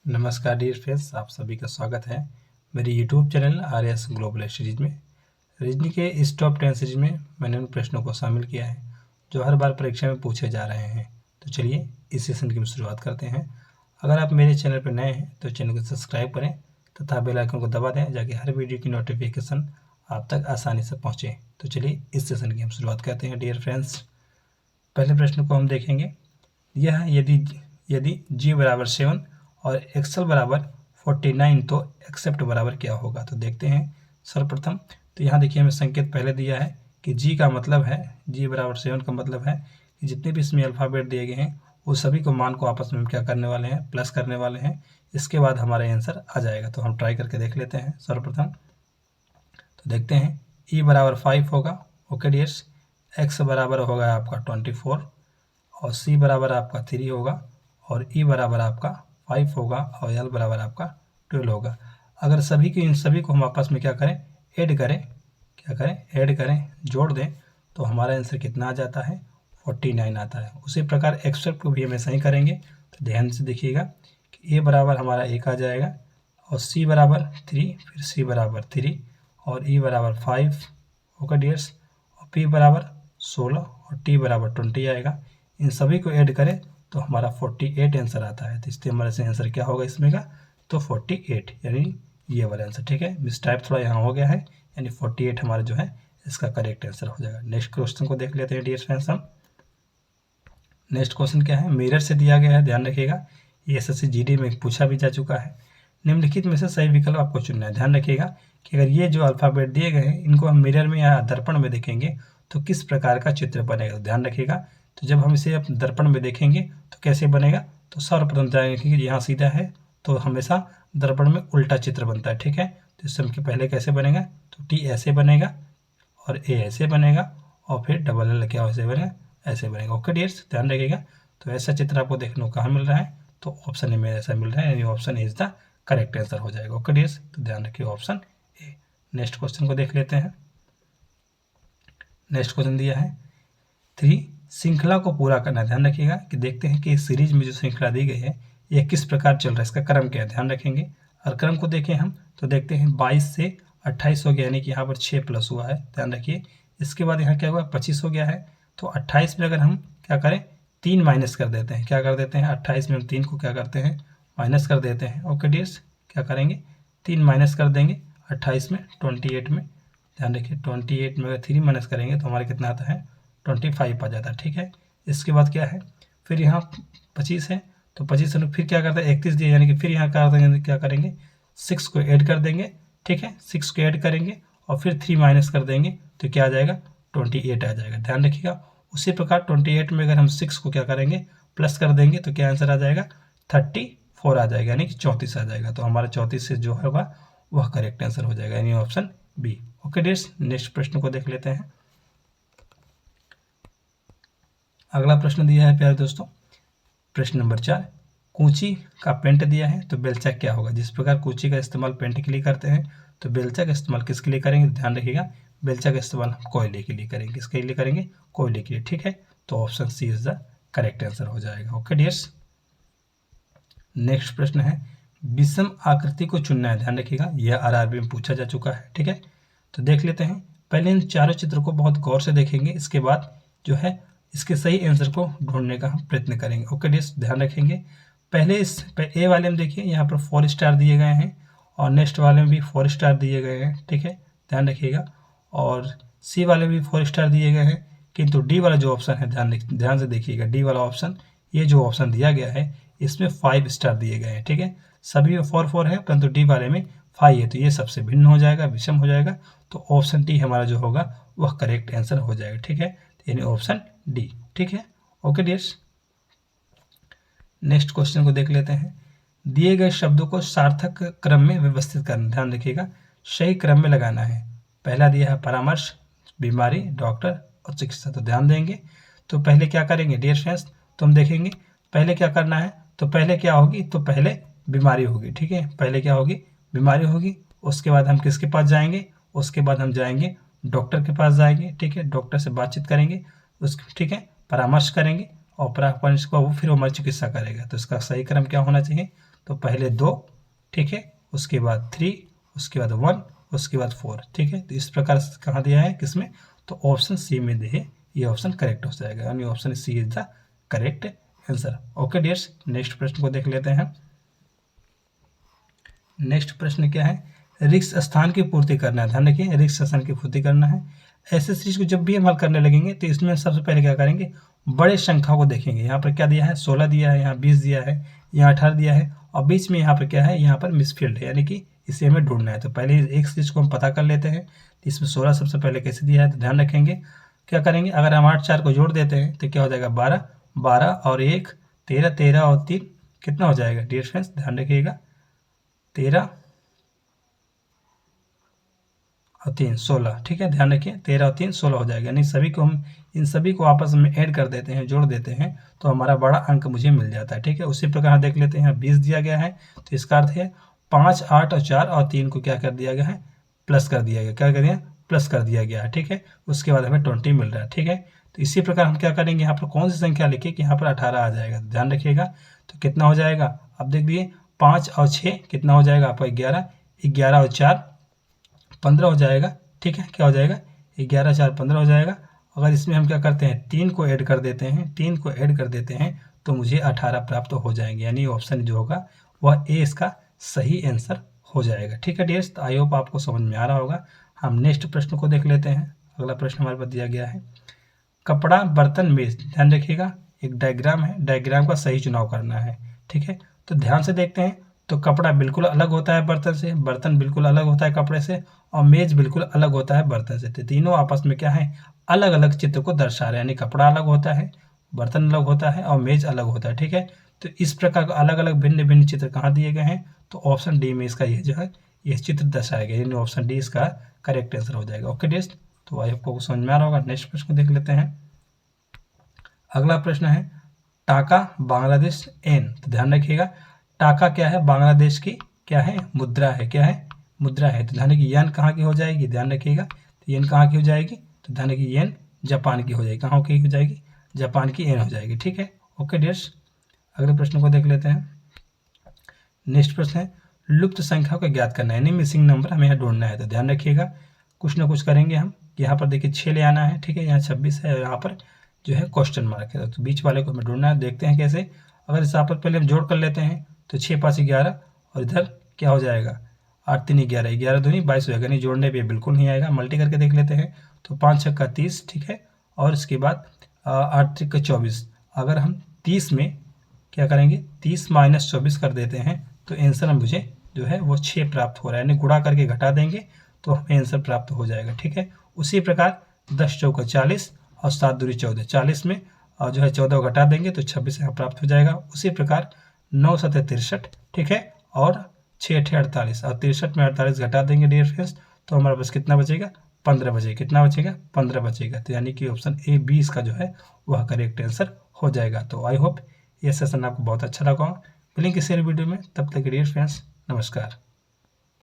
नमस्कार dear friends, आप सभी का स्वागत है मेरी YouTube channel RS. Global series में। रीजनिंग के इस टॉप 10 सीरीज में मैंने उन प्रश्नों को शामिल किया है जो हर बार परीक्षा में पूछे जा रहे हैं। तो चलिए इस सेशन की शुरुआत करते हैं। अगर आप मेरे चैनल पर नए हैं तो चैनल को सब्सक्राइब करें तथा बेल आइकन को दबा दें ताकि हर वीडियो की नोटिफिकेशन आप तक आसानी से पहुँचे। तो चलिए इस सेशन की हम शुरुआत करते हैं डियर फ्रेंड्स। पहले प्रश्न को हम देखेंगे। यह यदि g बराबर 7 और एक्सल बराबर 49 तो एक्सेप्ट बराबर क्या होगा। तो देखते हैं। सर्वप्रथम तो यहाँ देखिए हमें संकेत पहले दिया है कि g का मतलब है, g बराबर 7 का मतलब है कि जितने भी इसमें अल्फ़ाबेट दिए गए हैं वो सभी को मान को आपस में हम क्या करने वाले हैं, प्लस करने वाले हैं। इसके बाद हमारा आंसर आ जाएगा। तो हम ट्राई करके देख लेते हैं। सर्वप्रथम तो देखते हैं e बराबर 5 होगा। Okay dears. x बराबर होगा आपका 24 और c बराबर आपका 3 होगा और e बराबर आपका 5 होगा और l बराबर आपका 12 होगा। अगर सभी के इन सभी को हम आपस में क्या करें, ऐड करें, जोड़ दें तो हमारा आंसर कितना आ जाता है, 49 आता है। उसी प्रकार एक्सेप्ट को भी हम ऐसा ही करेंगे। तो ध्यान से देखिएगा कि a बराबर हमारा 1 आ जाएगा और c बराबर 3, फिर c बराबर 3 और e बराबर 5 होगा डियर्स और p बराबर 16 और t बराबर 20 आएगा। इन सभी को ऐड करें तो हमारा 48 आंसर आता है। तो इसलिए हमारे से आंसर क्या होगा इसमें का, तो 48 यानी ये वाला आंसर। ठीक है, मिस टाइप थोड़ा यहाँ हो गया है, यानी 48 हमारा जो है इसका करेक्ट आंसर हो जाएगा। नेक्स्ट क्वेश्चन को देख लेते हैं डियर फ्रेंड्स हम। नेक्स्ट क्वेश्चन क्या है, मिरर से दिया गया है। ध्यान रखिएगा ये एसएससी जीडी में पूछा भी जा चुका है। निम्नलिखित में से सही विकल्प आपको चुनना है। ध्यान रखिएगा कि अगर ये जो अल्फाबेट दिए गए हैं इनको हम मिरर में या दर्पण में देखेंगे तो किस प्रकार का चित्र बनेगा। तो ध्यान रखिएगा, तो जब हम इसे दर्पण में देखेंगे तो कैसे बनेगा, तो सर्वप्रथम ध्यान रखिए यहाँ सीधा है तो हमेशा दर्पण में उल्टा चित्र बनता है। ठीक है, तो इस समय पहले कैसे बनेगा, तो टी ऐसे बनेगा और ए ऐसे बनेगा और फिर डबल एल क्या ऐसे बनेगा, ऐसे बनेगा। ओके डियर्स, ध्यान रखिएगा। तो ऐसा चित्र आपको देखने को कहाँ मिल रहा है, तो ऑप्शन ए में ऐसा मिल रहा है, यानी option A is the correct answer हो जाएगा। ओके डियर्स, तो ध्यान रखिए ऑप्शन ए। नेक्स्ट क्वेश्चन को देख लेते हैं। नेक्स्ट क्वेश्चन दिया है 3 श्रृंखला को पूरा करना। ध्यान रखिएगा कि देखते हैं कि इस सीरीज में जो श्रृंखला दी गई है यह किस प्रकार चल रहा है, इसका क्रम क्या है। ध्यान रखेंगे और क्रम को देखें हम तो देखते हैं 22 से 28 हो गया, यानी कि यहाँ पर 6 प्लस हुआ है। ध्यान रखिए। इसके बाद यहाँ क्या हुआ, 25 हो गया है। तो 28 में अगर हम क्या करें, 3 माइनस कर देते हैं। क्या कर देते हैं, 28 में हम 3 को क्या करते हैं, माइनस कर देते हैं। ओके डियर्स, क्या करेंगे, 3 माइनस कर देंगे 28 में, 28 में। ध्यान रखिए 28 में अगर 3 माइनस करेंगे तो हमारा कितना आता है, 25 आ जाता है। ठीक है, इसके बाद क्या है, फिर यहाँ 25 है तो 25 से फिर क्या करते हैं, 31 दिए, यानी कि फिर यहाँ क्या करेंगे 6 को ऐड कर देंगे। ठीक है, 6 को ऐड करेंगे और फिर 3 माइनस कर देंगे तो क्या आ जाएगा, 28 आ जाएगा। ध्यान रखिएगा। उसी प्रकार 28 में अगर हम 6 को क्या करेंगे, प्लस कर देंगे तो क्या आंसर आ जाएगा, 34 आ जाएगा, यानी कि 34 आ जाएगा। तो हमारा 34 से जो होगा वह करेक्ट आंसर हो जाएगा, यानी option B. Okay dears, next प्रश्न को देख लेते हैं। अगला प्रश्न दिया है प्यारे दोस्तों, प्रश्न नंबर 4। कूंची का पेंट दिया है तो बेलचा क्या होगा। जिस प्रकार कूंची का इस्तेमाल पेंट के लिए करते हैं तो बेलचा का इस्तेमाल किसके लिए करेंगे। ध्यान रखिएगा बेलचा का इस्तेमाल हम कोयले के लिए करेंगे। किसके लिए करेंगे, कोयले के लिए। ठीक है, तो option C is the correct answer हो जाएगा। ओके डियर्स, नेक्स्ट प्रश्न है विषम आकृति को चुनना है। ध्यान रखिएगा यह आरआरबी में पूछा जा चुका है। ठीक है, तो देख लेते हैं। पहले इन चारों चित्र को बहुत गौर से देखेंगे, इसके बाद जो है इसके सही आंसर को ढूंढने का हम प्रयत्न करेंगे। ओके डियर्स, ध्यान रखेंगे। पहले इस ए वाले में देखिए यहाँ पर 4 स्टार दिए गए हैं और नेक्स्ट वाले में भी 4 स्टार दिए गए हैं। ठीक है, ध्यान रखिएगा। और सी वाले में भी 4 स्टार दिए गए हैं, किंतु डी वाला जो ऑप्शन है, ध्यान से देखिएगा, डी वाला ऑप्शन, ये जो ऑप्शन दिया गया है इसमें 5 स्टार दिए गए हैं। ठीक है, सभी में 4 है परंतु डी वाले में 5 है, तो ये सबसे भिन्न हो जाएगा, विषम हो जाएगा। तो ऑप्शन डी हमारा जो होगा वह करेक्ट आंसर हो जाएगा। ठीक है, यानी ऑप्शन डी। ठीक है, ओके डियर्स। नेक्स्ट क्वेश्चन को देख लेते हैं। दिए गए शब्दों को सार्थक क्रम में व्यवस्थित करना। ध्यान रखिएगा सही क्रम में लगाना है। पहला दिया है परामर्श, बीमारी, डॉक्टर और चिकित्सा। तो ध्यान देंगे तो पहले क्या करेंगे डियर फ्रेंड्स, तो हम देखेंगे पहले क्या करना है, तो पहले क्या होगी, तो पहले बीमारी होगी। ठीक है, पहले क्या होगी, बीमारी होगी। उसके बाद हम किसके पास जाएंगे, उसके बाद हम जाएंगे डॉक्टर के पास जाएंगे। ठीक है, डॉक्टर से बातचीत करेंगे, उस ठीक है परामर्श करेंगे और परामर्श को वो फिर हमारी चिकित्सा करेगा। तो इसका सही क्रम क्या होना चाहिए, तो पहले 2, ठीक है, उसके बाद 3, उसके बाद 1, उसके बाद 4, ठीक है। तो इस प्रकार से कहाँ दिया है, किसमें, तो ऑप्शन सी में दिए, ये ऑप्शन करेक्ट हो जाएगा, यानी option C is the correct answer. Okay dears, next प्रश्न को देख लेते हैं। नेक्स्ट प्रश्न क्या है, रिक्त स्थान की पूर्ति करना है। ध्यान रखिए, रिक्त स्थान की पूर्ति करना है। ऐसे चीज को जब भी हम हल करने लगेंगे तो इसमें सबसे पहले क्या करेंगे, बड़े संख्या को देखेंगे। यहाँ पर क्या दिया है, 16 दिया है, यहाँ 20 दिया है, यहाँ 18 दिया है, और बीच में यहाँ पर क्या है, यहाँ पर मिसफील्ड है, यानी कि इसे हमें ढूंढना है। तो पहले एक चीज को हम पता कर लेते हैं। इसमें 16 सबसे पहले कैसे दिया है, तो ध्यान रखेंगे क्या करेंगे, अगर हम 8 4 को जोड़ देते हैं तो क्या हो जाएगा, 12, 12 और 1 13, 13 और 3 कितना हो जाएगा डियर फ्रेंड्स, ध्यान रखिएगा, 13 और 3 16, ठीक है, ध्यान रखिए, 13 और 3 16 हो जाएगा। यानी सभी को हम इन सभी को आपस में ऐड कर देते हैं, जोड़ देते हैं, तो हमारा बड़ा अंक मुझे मिल जाता है, ठीक है। उसी प्रकार देख लेते हैं, 20 दिया गया है, तो इसका अर्थ है 5 8 और 4 और 3 को क्या कर दिया गया है, प्लस कर दिया गया, क्या कर दिया, प्लस कर दिया गया है, ठीक है। उसके बाद हमें 20 मिल रहा है, ठीक है। तो इसी प्रकार हम क्या करेंगे, यहाँ पर कौन सी संख्या लिखे कि यहाँ पर 18 आ जाएगा, ध्यान रखिएगा। तो कितना हो जाएगा, अब देख लीजिए, 5 और 6 कितना हो जाएगा आपका, 11, 11 और 4 15 हो जाएगा, ठीक है। क्या हो जाएगा, 11 4 15 हो जाएगा। अगर इसमें हम क्या करते हैं, 3 को ऐड कर देते हैं, 3 को ऐड कर देते हैं तो मुझे 18 प्राप्त हो जाएंगे, यानी ऑप्शन जो होगा वह ए इसका सही आंसर हो जाएगा, ठीक है डियर्स। तो आई होप आपको समझ में आ रहा होगा। हम नेक्स्ट प्रश्न को देख लेते हैं। अगला प्रश्न हमारे पास दिया गया है, कपड़ा बर्तन मेज। ध्यान रखिएगा, एक डायग्राम है, डायग्राम का सही चुनाव करना है, ठीक है। तो ध्यान से देखते हैं, तो कपड़ा बिल्कुल अलग होता है बर्तन से, बर्तन बिल्कुल अलग होता है कपड़े से, और मेज बिल्कुल अलग होता है बर्तन से। तो तीनों आपस में क्या है, अलग अलग चित्र को दर्शा रहे हैं, यानी कपड़ा अलग होता है, बर्तन अलग होता है और मेज अलग होता है, ठीक है। तो इस प्रकार का अलग अलग भिन्न भिन्न चित्र कहाँ दिए गए हैं, तो ऑप्शन डी में इसका ये जो है ये चित्र दर्शाया गया, यानी ऑप्शन डी इसका करेक्ट आंसर हो जाएगा। ओके डियर्स, तो आई आपको समझ में आ रहा होगा। नेक्स्ट प्रश्न को देख लेते हैं। अगला प्रश्न है, टाका बांग्लादेश एन। तो ध्यान रखिएगा, टाका क्या है, बांग्लादेश की क्या है, मुद्रा है, क्या है, मुद्रा है। तो ध्यान रखिए, येन कहाँ की हो जाएगी, ध्यान रखिएगा, तो येन कहाँ की हो जाएगी, तो ध्यान रखिए, येन जापान की हो जाएगी, कहाँ की हो जाएगी, जापान की येन हो जाएगी, ठीक है। ओके डियर्स, अगले प्रश्न को देख लेते हैं। नेक्स्ट प्रश्न है, लुप्त संख्या को ज्ञात करना है, यानी मिसिंग नंबर हमें यहाँ ढूंढना है। तो ध्यान रखिएगा, कुछ ना कुछ करेंगे हम। यहाँ पर देखिए 6 ले आना है, ठीक है, यहाँ 26 है, और यहाँ पर जो है क्वेश्चन मार्क है, तो बीच वाले को हमें ढूंढना है। देखते हैं कैसे, अगर इस यहाँ पर पहले हम जोड़ कर लेते हैं तो 6 5 11, और इधर क्या हो जाएगा, 8 3 11, 11 दूनी 22 हो जाएगा, नहीं जोड़ने पे बिल्कुल नहीं आएगा। मल्टी करके देख लेते हैं, तो 5 6 30, ठीक है, और इसके बाद 8 3 24। अगर हम 30 में क्या करेंगे, 30 - 24 कर देते हैं तो आंसर मुझे जो है वो 6 प्राप्त हो रहा है, यानी गुणा करके घटा देंगे तो हमें आंसर प्राप्त हो जाएगा, ठीक है। उसी प्रकार 10 चौका 40 और 7 दूनी 14, 40 में और जो है 14 घटा देंगे तो 26 यहाँ प्राप्त हो जाएगा। उसी प्रकार 9 7 63, ठीक है, और 6 8 48, और 63 में 48 घटा देंगे डियर फ्रेंड्स, तो हमारे पास कितना बचेगा, 15 बचेगा, कितना बचेगा, 15 बचेगा। तो यानी कि ऑप्शन ए बी इसका जो है वह करेक्ट आंसर हो जाएगा। तो आई होप ये सेशन आपको बहुत अच्छा लगा। मिलेंगे किसी वीडियो में, तब तक डियर फ्रेंड्स, नमस्कार।